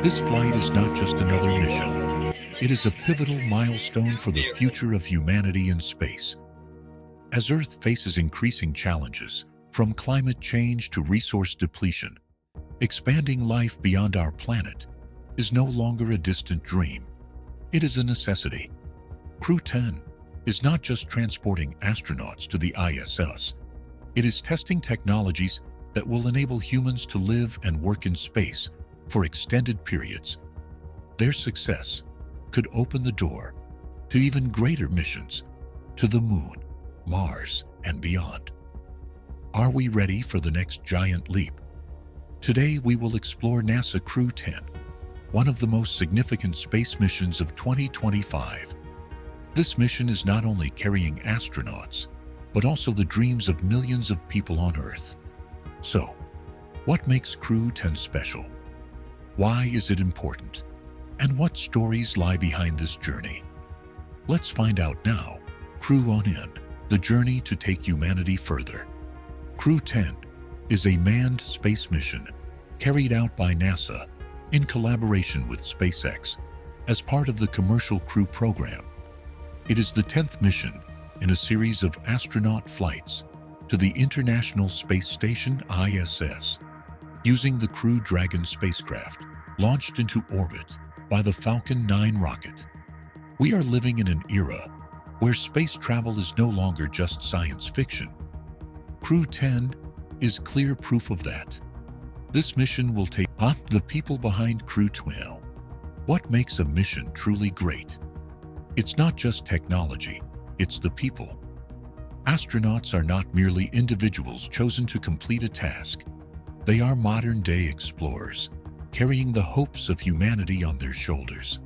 This flight is not just another mission. It is a pivotal milestone for the future of humanity in space. As Earth faces increasing challenges, from climate change to resource depletion, expanding life beyond our planet is no longer a distant dream. It is a necessity. Crew-10 is not just transporting astronauts to the ISS. It is testing technologies that will enable humans to live and work in space for extended periods. Their success could open the door to even greater missions to the Moon, Mars, and beyond. Are we ready for the next giant leap? Today we will explore NASA Crew-10, one of the most significant space missions of 2025. This mission is not only carrying astronauts, but also the dreams of millions of people on Earth. So, what makes Crew-10 special? Why is it important? And what stories lie behind this journey? Let's find out now. Crew-10, the journey to take humanity further. Crew-10 is a manned space mission carried out by NASA in collaboration with SpaceX as part of the Commercial Crew program. It is the 10th mission in a series of astronaut flights to the International Space Station ISS, using the Crew Dragon spacecraft launched into orbit by the Falcon 9 rocket. We are living in an era where space travel is no longer just science fiction. Crew-10 is clear proof of that. This mission will take on the people behind Crew-10. What makes a mission truly great? It's not just technology, it's the people. Astronauts are not merely individuals chosen to complete a task. They are modern-day explorers, carrying the hopes of humanity on their shoulders.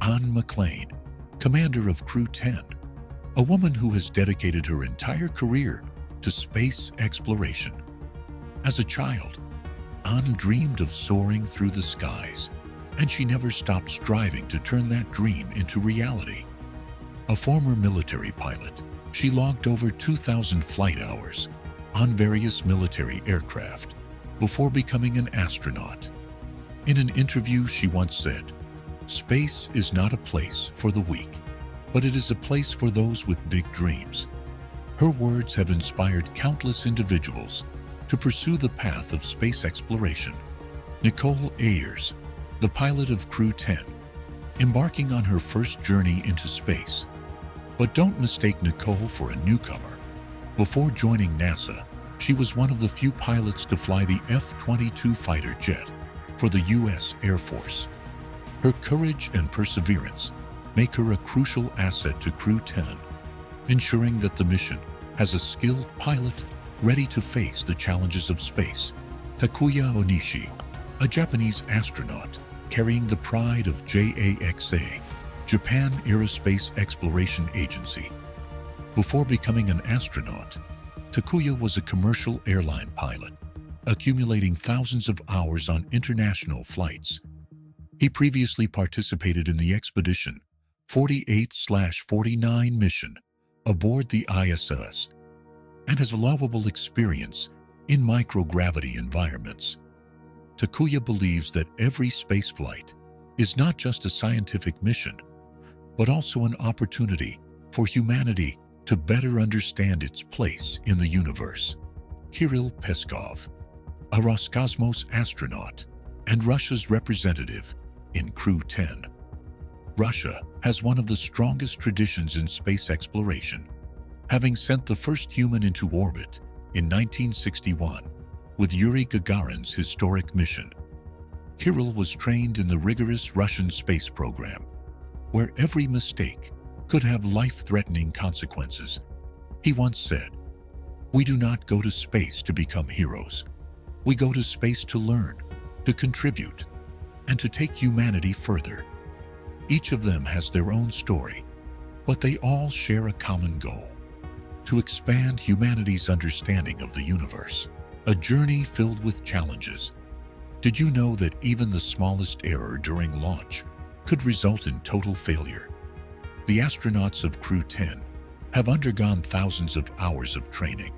Anne McLean, commander of Crew-10, a woman who has dedicated her entire career to space exploration. As a child, Anne dreamed of soaring through the skies, and she never stopped striving to turn that dream into reality. A former military pilot, she logged over 2,000 flight hours on various military aircraft before becoming an astronaut. In an interview, she once said, "Space is not a place for the weak, but it is a place for those with big dreams." Her words have inspired countless individuals to pursue the path of space exploration. Nicole Ayers, the pilot of Crew-10, embarking on her first journey into space. But don't mistake Nicole for a newcomer. Before joining NASA, she was one of the few pilots to fly the F-22 fighter jet for the U.S. Air Force. Her courage and perseverance make her a crucial asset to Crew-10, ensuring that the mission has a skilled pilot ready to face the challenges of space. Takuya Onishi, a Japanese astronaut carrying the pride of JAXA, Japan Aerospace Exploration Agency. Before becoming an astronaut, Takuya was a commercial airline pilot, accumulating thousands of hours on international flights. He previously participated in the Expedition 48/49 mission aboard the ISS and has a lovable experience in microgravity environments. Takuya believes that every spaceflight is not just a scientific mission, but also an opportunity for humanity to better understand its place in the universe. Kirill Peskov, a Roscosmos astronaut and Russia's representative in Crew-10. Russia has one of the strongest traditions in space exploration, having sent the first human into orbit in 1961 with Yuri Gagarin's historic mission. Kirill was trained in the rigorous Russian space program, where every mistake could have life-threatening consequences. He once said, "We do not go to space to become heroes. We go to space to learn, to contribute, and to take humanity further." Each of them has their own story, but they all share a common goal: to expand humanity's understanding of the universe, a journey filled with challenges. Did you know that even the smallest error during launch could result in total failure? The astronauts of Crew-10 have undergone thousands of hours of training,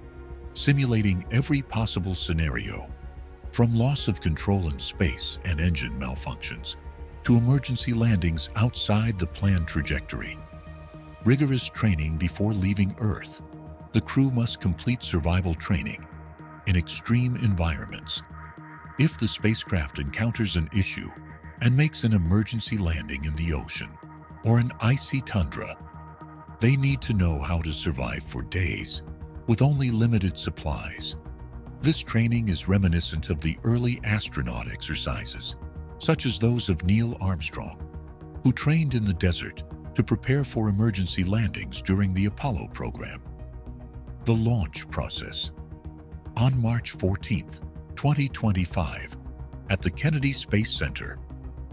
simulating every possible scenario. From loss of control in space and engine malfunctions to emergency landings outside the planned trajectory. Rigorous training before leaving Earth. The crew must complete survival training in extreme environments. If the spacecraft encounters an issue and makes an emergency landing in the ocean or an icy tundra, they need to know how to survive for days with only limited supplies. This training is reminiscent of the early astronaut exercises, such as those of Neil Armstrong, who trained in the desert to prepare for emergency landings during the Apollo program. The launch process. On March 14, 2025, at the Kennedy Space Center,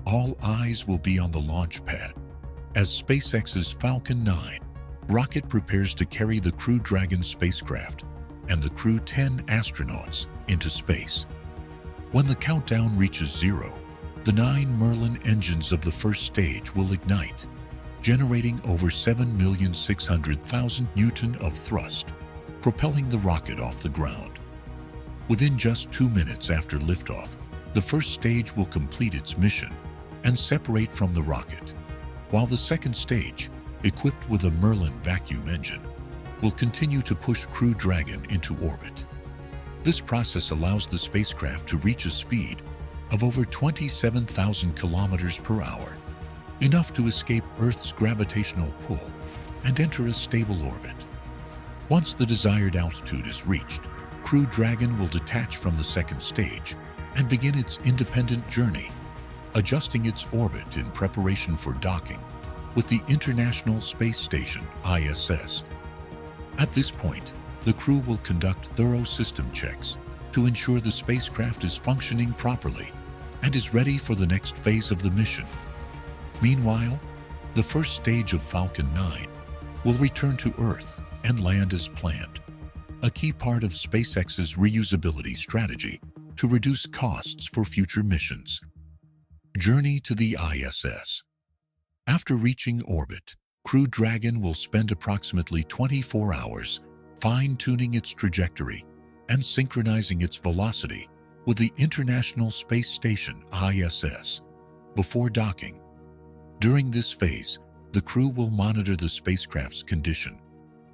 all eyes will be on the launch pad as SpaceX's Falcon 9 rocket prepares to carry the Crew-Dragon spacecraft and the Crew-10 astronauts into space. When the countdown reaches 0, the 9 Merlin engines of the first stage will ignite, generating over 7,600,000 Newton of thrust, propelling the rocket off the ground. Within just 2 minutes after liftoff, the first stage will complete its mission and separate from the rocket, while the second stage, equipped with a Merlin vacuum engine, will continue to push Crew-Dragon into orbit. This process allows the spacecraft to reach a speed of over 27,000 kilometers per hour, enough to escape Earth's gravitational pull and enter a stable orbit. Once the desired altitude is reached, Crew-Dragon will detach from the second stage and begin its independent journey, adjusting its orbit in preparation for docking with the International Space Station, ISS. At this point, the crew will conduct thorough system checks to ensure the spacecraft is functioning properly and is ready for the next phase of the mission. Meanwhile, the first stage of Falcon 9 will return to Earth and land as planned, a key part of SpaceX's reusability strategy to reduce costs for future missions. Journey to the ISS. After reaching orbit, Crew-Dragon will spend approximately 24 hours fine-tuning its trajectory and synchronizing its velocity with the International Space Station, ISS, before docking. During this phase, the crew will monitor the spacecraft's condition,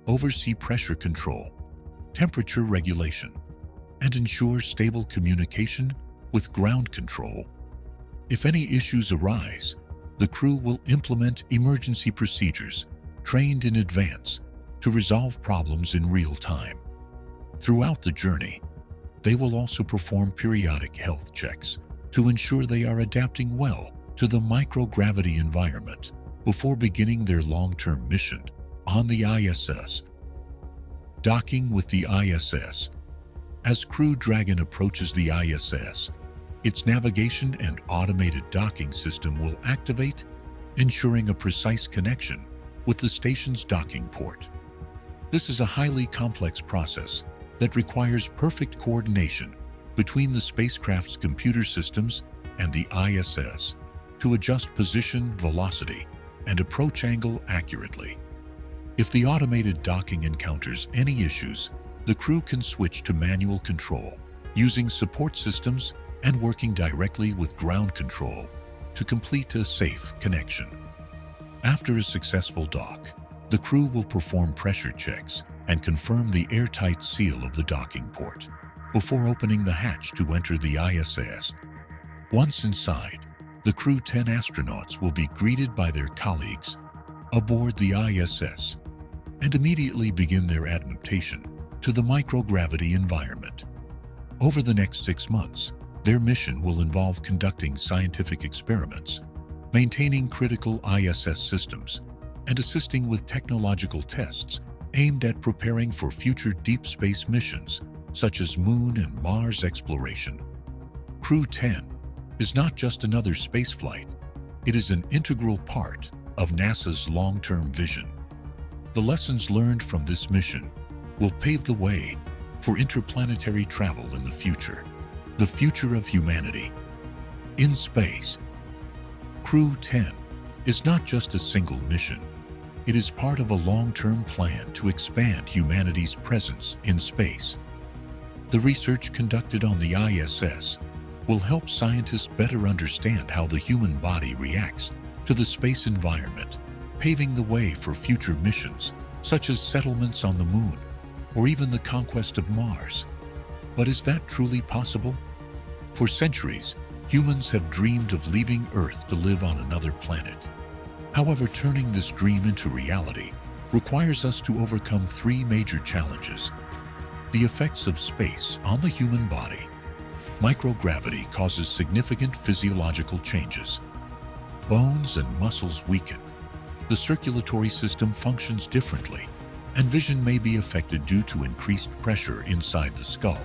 oversee pressure control, temperature regulation, and ensure stable communication with ground control. If any issues arise, the crew will implement emergency procedures trained in advance to resolve problems in real time. Throughout the journey, they will also perform periodic health checks to ensure they are adapting well to the microgravity environment before beginning their long-term mission on the ISS. Docking with the ISS. As Crew-Dragon approaches the ISS, its navigation and automated docking system will activate, ensuring a precise connection with the station's docking port. This is a highly complex process that requires perfect coordination between the spacecraft's computer systems and the ISS to adjust position, velocity, and approach angle accurately. If the automated docking encounters any issues, the crew can switch to manual control, using support systems and working directly with ground control to complete a safe connection. After a successful dock, the crew will perform pressure checks and confirm the airtight seal of the docking port before opening the hatch to enter the ISS. Once inside, the Crew-10 astronauts will be greeted by their colleagues aboard the ISS and immediately begin their adaptation to the microgravity environment. Over the next 6 months, their mission will involve conducting scientific experiments, maintaining critical ISS systems, and assisting with technological tests aimed at preparing for future deep space missions such as Moon and Mars exploration. Crew-10 is not just another spaceflight, it is an integral part of NASA's long-term vision. The lessons learned from this mission will pave the way for interplanetary travel in the future of humanity. In space, Crew-10 is not just a single mission. It is part of a long-term plan to expand humanity's presence in space. The research conducted on the ISS will help scientists better understand how the human body reacts to the space environment, paving the way for future missions such as settlements on the Moon or even the conquest of Mars. But is that truly possible? For centuries, humans have dreamed of leaving Earth to live on another planet. However, turning this dream into reality requires us to overcome three major challenges. The effects of space on the human body. Microgravity causes significant physiological changes. Bones and muscles weaken. The circulatory system functions differently, and vision may be affected due to increased pressure inside the skull.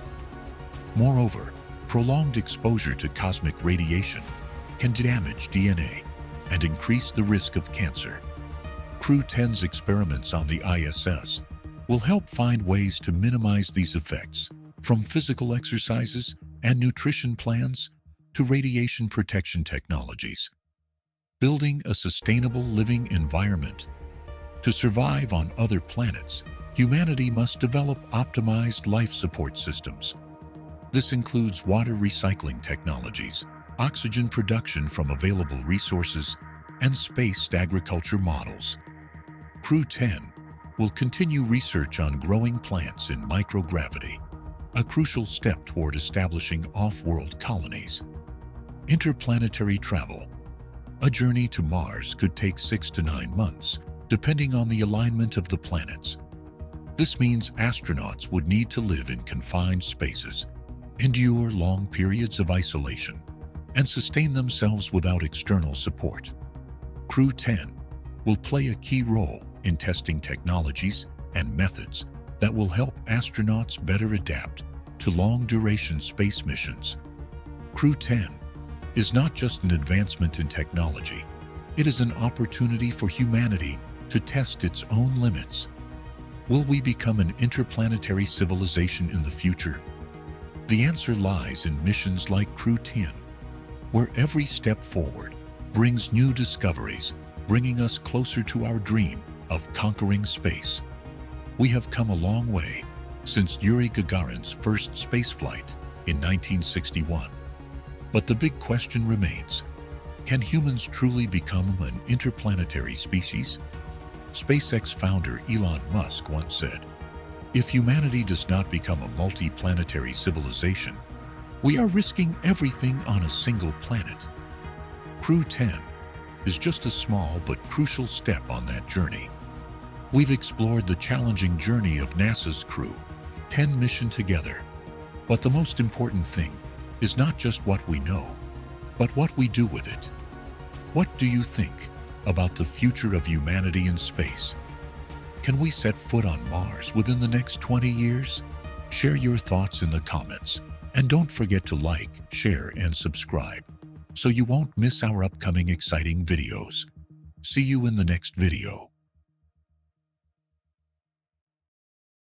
Moreover, prolonged exposure to cosmic radiation can damage DNA and increase the risk of cancer. Crew-10's experiments on the ISS will help find ways to minimize these effects, from physical exercises and nutrition plans to radiation protection technologies. Building a sustainable living environment. To survive on other planets, humanity must develop optimized life support systems. This includes water recycling technologies, oxygen production from available resources, and spaced agriculture models. Crew-10 will continue research on growing plants in microgravity, a crucial step toward establishing off-world colonies. Interplanetary travel. A journey to Mars could take 6 to 9 months, depending on the alignment of the planets. This means astronauts would need to live in confined spaces, endure long periods of isolation, and sustain themselves without external support. Crew-10 will play a key role in testing technologies and methods that will help astronauts better adapt to long-duration space missions. Crew-10 is not just an advancement in technology, it is an opportunity for humanity to test its own limits. Will we become an interplanetary civilization in the future? The answer lies in missions like Crew-10, where every step forward brings new discoveries, bringing us closer to our dream of conquering space. We have come a long way since Yuri Gagarin's first spaceflight in 1961. But the big question remains, can humans truly become an interplanetary species? SpaceX founder Elon Musk once said, "If humanity does not become a multi-planetary civilization, we are risking everything on a single planet." Crew-10 is just a small but crucial step on that journey. We've explored the challenging journey of NASA's Crew-10 mission together. But the most important thing is not just what we know, but what we do with it. What do you think about the future of humanity in space? Can we set foot on Mars within the next 20 years? Share your thoughts in the comments. And don't forget to like, share, and subscribe so you won't miss our upcoming exciting videos. See you in the next video.